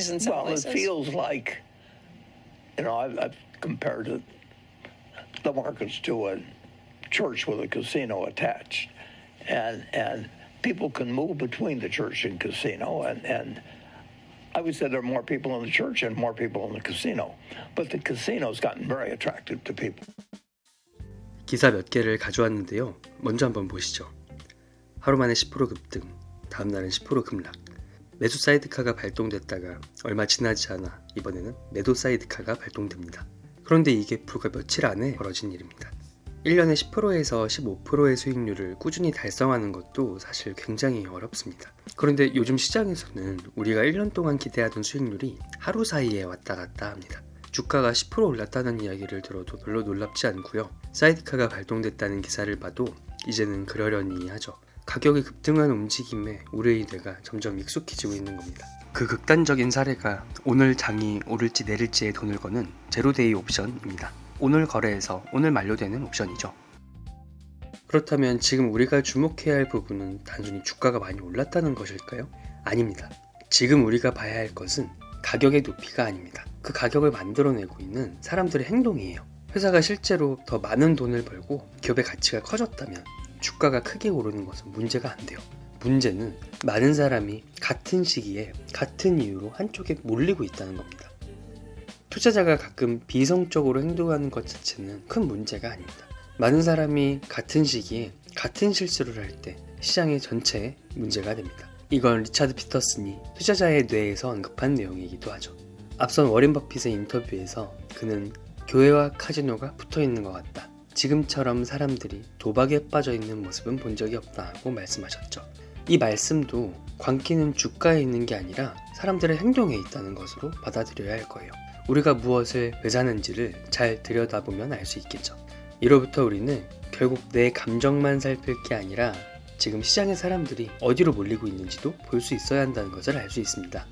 cities and some Well, places. it feels like, I've compared the markets to a church with a casino attached, and people can move between the church and casino, and I would say there are more people in the church and more people in the casino, but the casino's gotten very attractive to people. 기사 몇 개를 가져왔는데요. 먼저 한번 보시죠. 하루 만에 10% 급등, 다음날은 10% 급락. 매수 사이드카가 발동됐다가 얼마 지나지 않아 이번에는 매도 사이드카가 발동됩니다. 그런데 이게 불과 며칠 안에 벌어진 일입니다. 1년에 10%에서 15%의 수익률을 꾸준히 달성하는 것도 사실 굉장히 어렵습니다. 그런데 요즘 시장에서는 우리가 1년 동안 기대하던 수익률이 하루 사이에 왔다 갔다 합니다. 주가가 10% 올랐다는 이야기를 들어도 별로 놀랍지 않고요. 사이드카가 발동됐다는 기사를 봐도 이제는 그러려니 하죠. 가격이 급등한 움직임에 우리의 뇌가 점점 익숙해지고 있는 겁니다. 그 극단적인 사례가 오늘 장이 오를지 내릴지에 돈을 거는 제로데이 옵션입니다. 오늘 거래해서 오늘 만료되는 옵션이죠. 그렇다면 지금 우리가 주목해야 할 부분은 단순히 주가가 많이 올랐다는 것일까요? 아닙니다. 지금 우리가 봐야 할 것은 가격의 높이가 아닙니다. 그 가격을 만들어내고 있는 사람들의 행동이에요. 회사가 실제로 더 많은 돈을 벌고 기업의 가치가 커졌다면 주가가 크게 오르는 것은 문제가 안 돼요. 문제는 많은 사람이 같은 시기에 같은 이유로 한쪽에 몰리고 있다는 겁니다. 투자자가 가끔 비이성적으로 행동하는 것 자체는 큰 문제가 아닙니다. 많은 사람이 같은 시기에 같은 실수를 할 때 시장의 전체에 문제가 됩니다. 이건 리차드 피터슨이 투자자의 뇌에서 언급한 내용이기도 하죠. 앞선 워렌 버핏의 인터뷰에서 그는 교회와 카지노가 붙어있는 것 같다. 지금처럼 사람들이 도박에 빠져있는 모습은 본 적이 없다고 말씀하셨죠. 이 말씀도 광기는 주가에 있는 게 아니라 사람들의 행동에 있다는 것으로 받아들여야 할 거예요. 우리가 무엇을 왜 사는지를 잘 들여다보면 알 수 있겠죠. 이로부터 우리는 결국 내 감정만 살필 게 아니라 지금 시장의 사람들이 어디로 몰리고 있는지도 볼 수 있어야 한다는 것을 알 수 있습니다.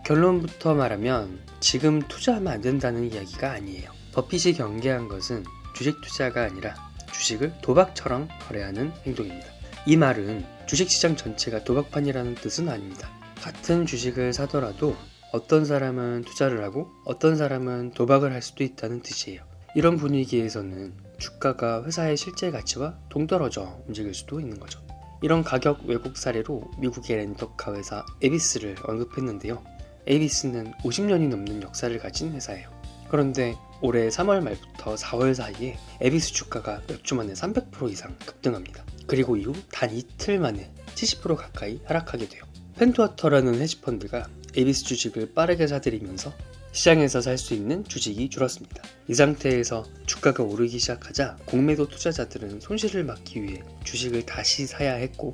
결론부터 말하면 지금 투자하면 안 된다는 이야기가 아니에요. 버핏이 경계한 것은 주식 투자가 아니라 주식을 도박처럼 거래하는 행동입니다. 이 말은 주식시장 전체가 도박판이라는 뜻은 아닙니다. 같은 주식을 사더라도 어떤 사람은 투자를 하고 어떤 사람은 도박을 할 수도 있다는 뜻이에요. 이런 분위기에서는 주가가 회사의 실제 가치와 동떨어져 움직일 수도 있는 거죠. 이런 가격 왜곡 사례로 미국의 렌터카 회사 에비스를 언급했는데요. 에비스는 50년이 넘는 역사를 가진 회사예요. 그런데 올해 3월 말부터 4월 사이에 에비스 주가가 몇 주 만에 300% 이상 급등합니다. 그리고 이후 단 이틀 만에 70% 가까이 하락하게 돼요. 펜트와터라는 헤지펀드가 에비스 주식을 빠르게 사들이면서 시장에서 살 수 있는 주식이 줄었습니다. 이 상태에서 주가가 오르기 시작하자 공매도 투자자들은 손실을 막기 위해 주식을 다시 사야 했고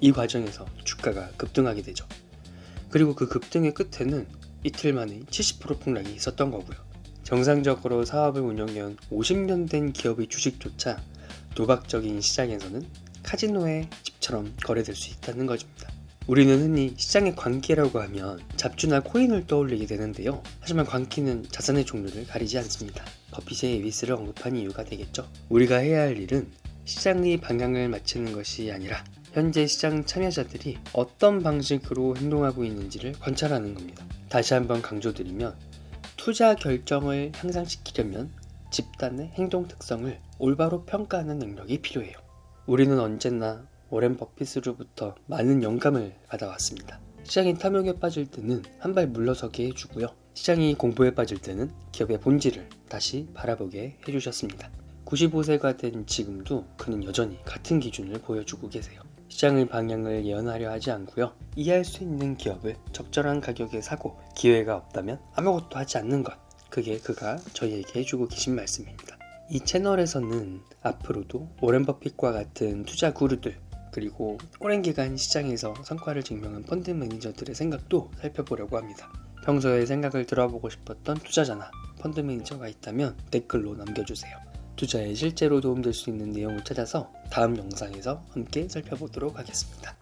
이 과정에서 주가가 급등하게 되죠. 그리고 그 급등의 끝에는 이틀 만에 70% 폭락이 있었던 거고요. 정상적으로 사업을 운영해온 50년 된 기업의 주식조차 도박적인 시장에서는 카지노의 집처럼 거래될 수 있다는 것입니다. 우리는 흔히 시장의 광기라고 하면 잡주나 코인을 떠올리게 되는데요. 하지만 광기는 자산의 종류를 가리지 않습니다. 버핏의 에비스를 언급한 이유가 되겠죠. 우리가 해야 할 일은 시장의 방향을 맞추는 것이 아니라 현재 시장 참여자들이 어떤 방식으로 행동하고 있는지를 관찰하는 겁니다. 다시 한번 강조드리면 투자 결정을 향상시키려면 집단의 행동 특성을 올바로 평가하는 능력이 필요해요. 우리는 언제나 워렌 버핏으로부터 많은 영감을 받아왔습니다. 시장이 탐욕에 빠질 때는 한 발 물러서게 해주고요. 시장이 공포에 빠질 때는 기업의 본질을 다시 바라보게 해주셨습니다. 95세가 된 지금도 그는 여전히 같은 기준을 보여주고 계세요. 시장의 방향을 예언하려 하지 않고요. 이해할 수 있는 기업을 적절한 가격에 사고 기회가 없다면 아무것도 하지 않는 것. 그게 그가 저희에게 해주고 계신 말씀입니다. 이 채널에서는 앞으로도 워렌 버핏과 같은 투자 구루들 그리고 오랜 기간 시장에서 성과를 증명한 펀드 매니저들의 생각도 살펴보려고 합니다. 평소에 생각을 들어보고 싶었던 투자자나 펀드 매니저가 있다면 댓글로 남겨주세요. 투자에 실제로 도움될 수 있는 내용을 찾아서 다음 영상에서 함께 살펴보도록 하겠습니다.